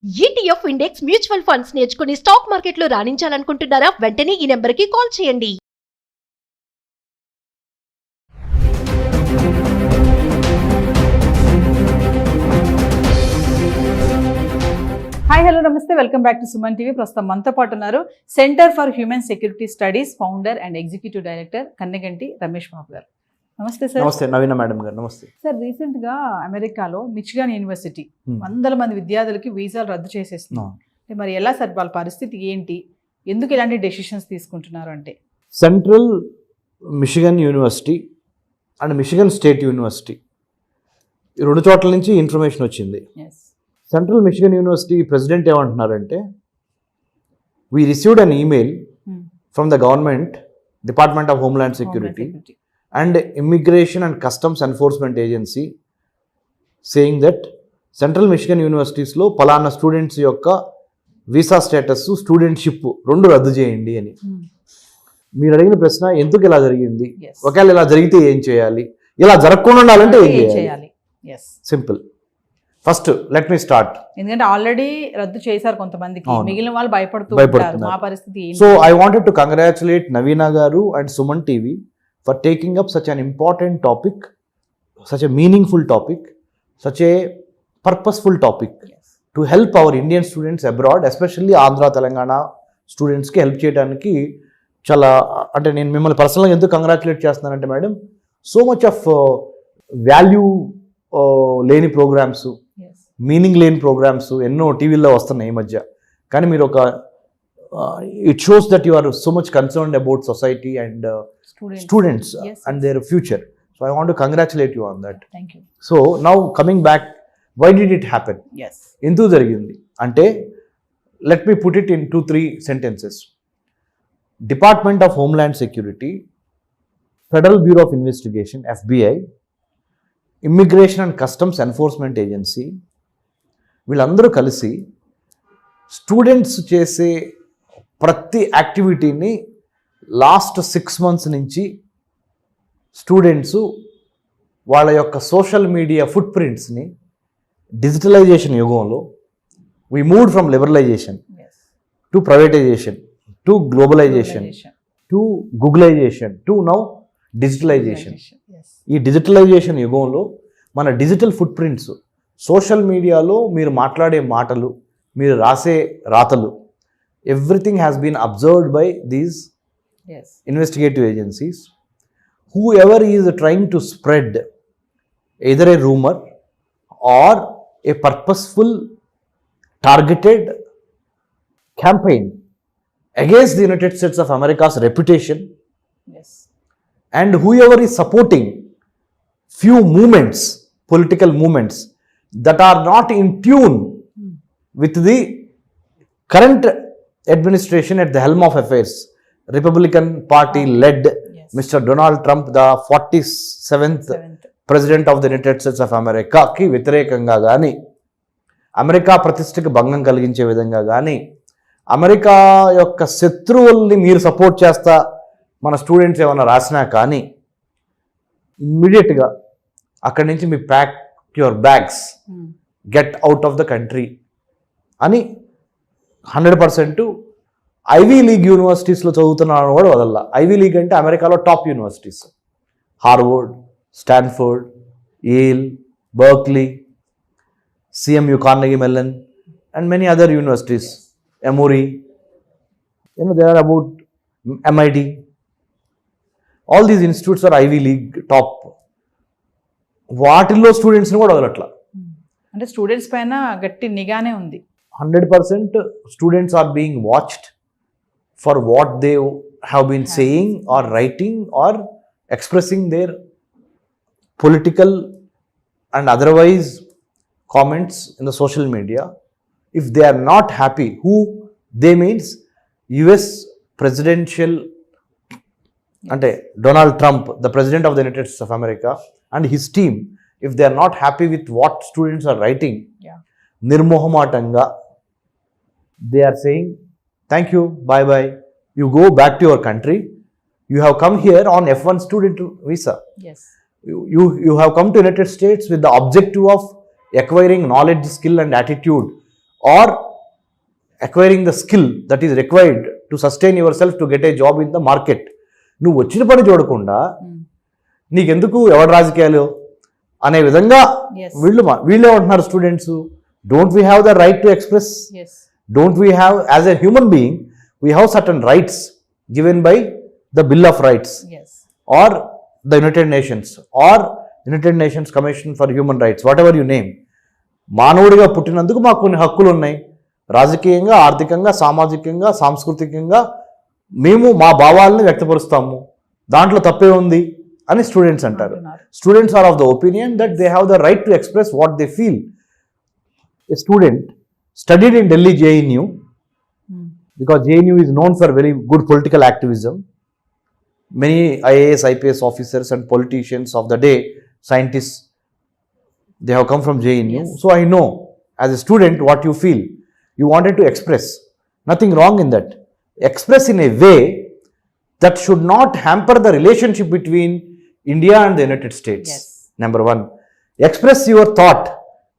ETF index mutual funds నేర్చుకుని stock మార్కెట్లో రాణించాలనుకుంటున్నారా? వెంటనే ఈ నెంబర్కి కాల్ చేయండి. హాయ్ హలో నమస్తే, welcome back to Suman TV. ప్రస్తుతం మనతో పాటు ఉన్నారు centre for human security studies founder and executive director Kanneganti Ramesh Babu garu. నమస్తే సార్. నమస్తే నవీన మేడం గారు. నమస్తే సార్. రీసెంట్గా అమెరికాలో మిచిగాన్ యూనివర్సిటీ వందల మంది విద్యార్థులకి వీసాలు రద్దు చేసేస్తున్నాం. మరి ఎలా సార్ వాళ్ళ పరిస్థితి ఏంటి, ఎందుకు ఇలాంటి డెసిషన్స్ తీసుకుంటున్నారు అంటే? Central Michigan university and Michigan state university ఈ రెండు చోట్ల నుంచి ఇన్ఫర్మేషన్ వచ్చింది. సెంట్రల్ మిచిగన్ యూనివర్సిటీ ప్రెసిడెంట్ ఏమంటున్నారంటే, we received an email from the government department of homeland security and Immigration and Customs Enforcement Agency saying that central Michigan యూనివర్సిటీస్లో పలానా students యొక్క visa status, studentship రెండు రద్దు చేయండి అని. మీరు అడిగిన ప్రశ్న ఎందుకు ఇలా జరిగింది, ఒకవేళ ఇలా జరిగితే ఏం చేయాలి, ఇలా జరగకుండా ఉండాలంటే ఏం చేయాలి? Simple. First let me start. ఎందుకంటే ఆల్రెడీ రద్దు చేశారు కొంతమందికి, మిగిలిన వాళ్ళు భయపడుతున్నారు. మా పరిస్థితి. So I wanted to congratulate Naveena garu and Suman TV for taking up such an important topic, such a meaningful topic, such a purposeful topic to help our Indian students abroad, especially Andhra, Telangana students ki help cheyadaniki chala ante nenu mimmalni personally enduku congratulate chestunanante madam, so much of value leni programs, meaning leni programs enno TV lo vastunayi ee madhya, kani meer oka it shows that you are so much concerned about society and students and their future. So I want to congratulate you on that. Thank you. So now coming back, why did it happen? Yes. Endu jarigindi ante, let me put it in 2-3 sentences. Department of Homeland Security, Federal Bureau of Investigation FBI, Immigration and Customs Enforcement Agency వీళ్ళందరూ కలిసి students చేసే ప్రతి యాక్టివిటీని last 6 months నుంచి students వాళ్ళ యొక్క social media ఫుట్ ప్రింట్స్ని డిజిటలైజేషన్ యుగంలో we moved from liberalisation to privatisation to globalisation to Googlisation to now digitalisation. ఈ డిజిటలైజేషన్ యుగంలో మన డిజిటల్ ఫుట్ ప్రింట్స్ సోషల్ మీడియాలో మీరు మాట్లాడే మాటలు, మీరు రాసే రాతలు, everything has been observed by these investigative agencies. Whoever is trying to spread either a rumor or a purposeful targeted campaign against the United States of America's reputation, and whoever is supporting few movements, political movements that are not in tune with the current administration at the helm of affairs, Republican Party led Mr. Donald Trump, the 47th President of the United States of America కి వ్యతిరేకంగా కానీ, America ప్రతిష్టకి భంగం కలిగించే విధంగా కానీ, America యొక్క శత్రువుల్ని మీరు సపోర్ట్ చేస్తా మన స్టూడెంట్స్ ఏమైనా రాసినా కానీ ఇమ్మీడియట్గా అక్కడి నుంచి మీ pack your bags, get out of the country అని 100% ఐవీ లీగ్ యూనివర్సిటీస్లో చదువుతున్నాను కూడా వదల్లా. ఐవీ లీగ్ అంటే అమెరికాలో top universities, Harvard, Stanford, Yale, Berkeley, CMU, Carnegie Mellon and many other universities, Emory, there are about MIT. All these institutes are Ivy League top. వాటిల్లో స్టూడెంట్స్ని కూడా వదలట్లా. అంటే students పైన గట్టి నిగానే ఉంది. 100% students are being watched for what they have been saying or writing or expressing their political and otherwise comments in the social media. If they are not happy, who they means US presidential ante Donald Trump, the president of the United States of America, and his team, if they are not happy with what students are writing, nirmohamatanga they are saying thank you, bye bye, you go back to your country, you have come here on F1 student visa. You have come to United States with the objective of acquiring knowledge, skill and attitude or acquiring the skill that is required to sustain yourself to get a job in the market. నువ్వు వచ్చిన పని చూడకుండా నీకెందుకు ఎవరి రాజకీయాలు అనే విధంగా Yes. వీళ్ళే ఉంటున్నారు students. Don't we have the right to express? Yes. Don't we have, as a human being, we have certain rights given by the Bill of Rights Yes. or the United Nations or United Nations Commission for Human Rights, whatever you name. మానవుడిగా పుట్టినందుకు మాకు కొన్ని హక్కులు ఉన్నాయి. రాజకీయంగా, ఆర్థికంగా, సామాజికంగా, సాంస్కృతికంగా మేము మా భావాలను వ్యక్తపరుస్తాము. దాంట్లో తప్పే ఉంది అని స్టూడెంట్స్ అంటారు. Students are of the opinion that they have the right to express what they feel. A student studied in Delhi JNU because JNU is known for very good political activism. Many IAS, IPS officers and politicians of the day, scientists, they have come from JNU. Yes. So I know as a student what you feel. You wanted to express. Nothing wrong in that. Express in a way that should not hamper the relationship between India and the United States. Yes. Number one. Express your thought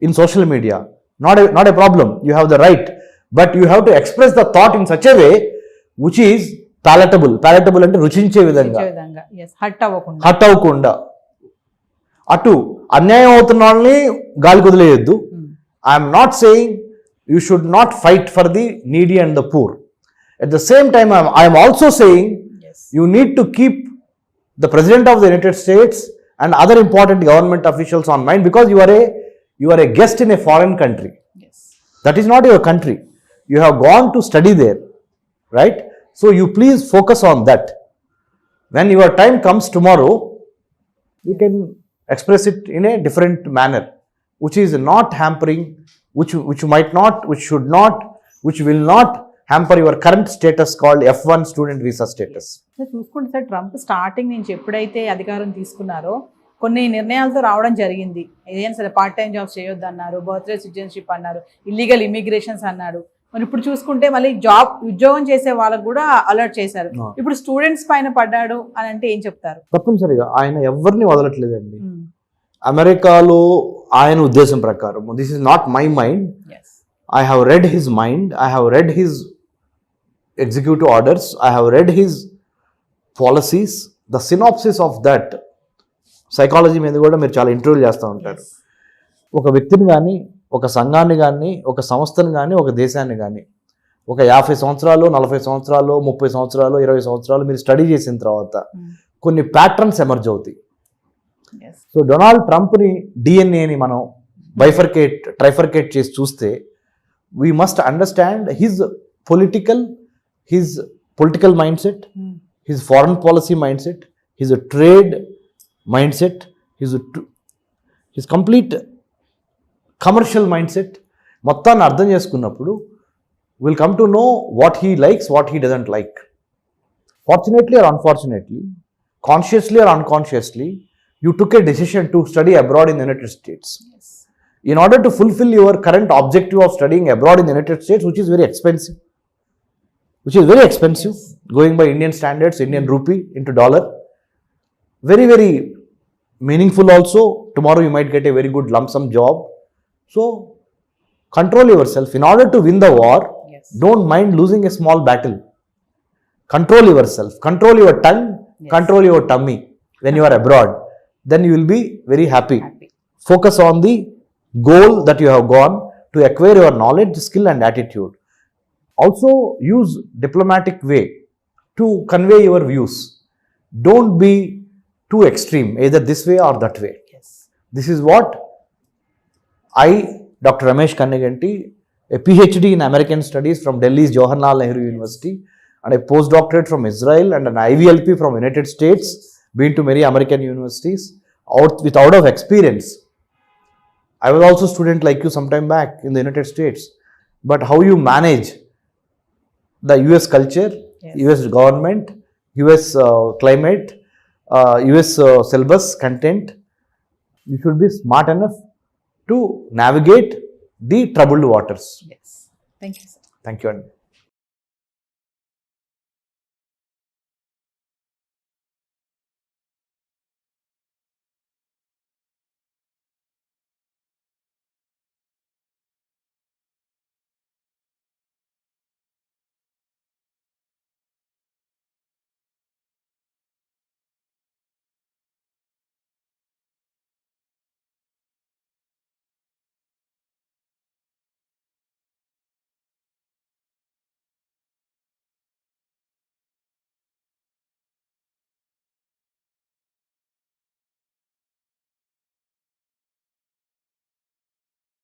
in social media. Not a problem. You have the right. But you have to express the thought in such a way which is palatable. Palatable అంటే రుచించే విధంగా. Yes. Hot అవ్వకుండా. Hot అవ్వకుండా. అటు అన్యాయం అవుతున్న వాళ్ళని గాలి కుదిలేయొద్దు. I'm not saying you should not fight for the needy and the poor. At the same time, I am also saying Yes. you need to keep the President of the United States and other important government officials on mind because you are a guest in a foreign country. Yes. That is not your country. You have gone to study there, right? So you please focus on that. When your time comes tomorrow, you can express it in a different manner, which is not hampering, which might not, which should not, which will not hamper your current status called F1 student visa status. చూసుకుంటే sir Trump starting నుంచి ఎప్పుడైతే అధికారం తీసుకున్నారో కొన్ని నిర్ణయాలతో రావడం జరిగింది. ఏదైనా సరే పార్ట్ టైం జాబ్స్ చేయొద్దు అన్నారు, బర్త్డే సిటిజన్షిప్ అన్నారు, ఇల్లీగల్ ఇమిగ్రేషన్స్ అన్నాడు. మరి ఇప్పుడు చూసుకుంటే మళ్ళీ ఉద్యోగం చేసే వాళ్ళకు కూడా అలర్ట్ చేశారు. ఇప్పుడు స్టూడెంట్స్ పైన పడ్డాడు అని అంటే ఏం చెప్తారు? తప్పనిసరిగా ఆయన ఎవరిని వదలట్లేదండి. అమెరికాలో ఆయన ఉద్దేశం ప్రకారం, this is not my mind, I have read his mind, I have read his executive orders, I have read his policies. The synopsis of that, psychology మీద కూడా మీరు చాలా ఇంటర్వ్యూ చేస్తూ ఉంటారు. ఒక వ్యక్తిని కానీ, ఒక సంఘాన్ని కానీ, ఒక సంస్థను కానీ, ఒక దేశాన్ని కానీ ఒక 50 సంవత్సరాలు, 40 సంవత్సరాలు, 30 సంవత్సరాలు, 20 సంవత్సరాలు మీరు స్టడీ చేసిన తర్వాత కొన్ని ప్యాటర్న్స్ ఎమర్జ్ అవుతాయి. సో డొనాల్డ్ ట్రంప్ని డిఎన్ఏని మనం ట్రైఫర్కేట్ చేసి చూస్తే we must understand his political mindset, his foreign policy mindset, his trade mindset, his complete commercial mindset. మొత్తాన్ని అర్థం చేసుకున్నప్పుడు we'll come to know what he likes, what he doesn't like. Fortunately or unfortunately, consciously or unconsciously, you took a decision to study abroad in the United States. In order to fulfill your current objective of studying abroad in the United States, which is very expensive, going by Indian standards, Indian rupee into dollar, very, very meaningful also. Tomorrow you might get a very good lump sum job. So, control yourself. In order to win the war, don't mind losing a small battle. Control yourself. Control your tongue. Control your tummy when you are abroad. Then you will be very happy. Focus on the goal that you have gone to acquire your knowledge, skill and attitude. Also use diplomatic way to convey your views. Don't be too extreme, either this way or that way. This is what I, Dr. Ramesh Kanneganti, a PhD in American Studies from Delhi's Jawaharlal Nehru University and a postdoctorate from Israel and an IVLP from United States, been to many American universities, out of experience. I was also a student like you sometime back in the United States. But how you manage the US culture, US government, US climate, US syllabus content, you should be smart enough to navigate the troubled waters. Yes. Thank you, sir. Thank you.